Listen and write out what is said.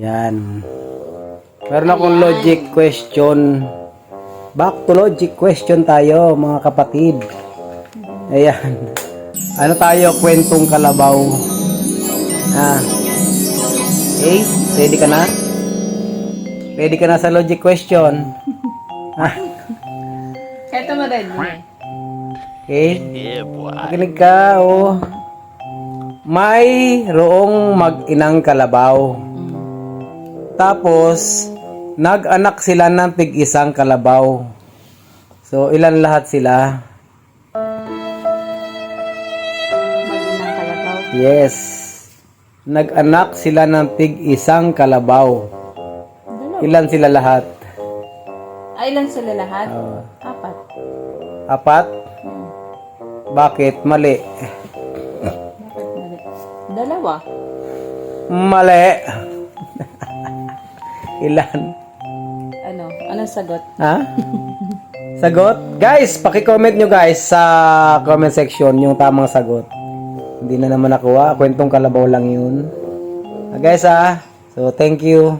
Yan. Meron akong logic question. Back to logic question tayo, mga kapatid. Ayan. Ano tayo? Kwentong kalabaw. Okay? Ready ka na? Ready ka na sa logic question? Ito mo rin. Okay? Makinig ka, oh. May roong mag-inang kalabaw. Tapos, nag-anak sila ng tig-isang kalabaw. So, ilan lahat sila? Mag-inang kalabaw. Yes. Nag-anak sila ng tig-isang kalabaw. Ilan sila lahat? Ilan sila lahat? Oh. 4. 4? Bakit? Mali. Bakit mali? 2. Mali. Ilan? Anong sagot? Ha? Sagot? Guys, paki-comment nyo guys sa comment section yung tamang sagot. Hindi na naman nakuha. Kwentong kalabaw lang yun. Guys So thank you.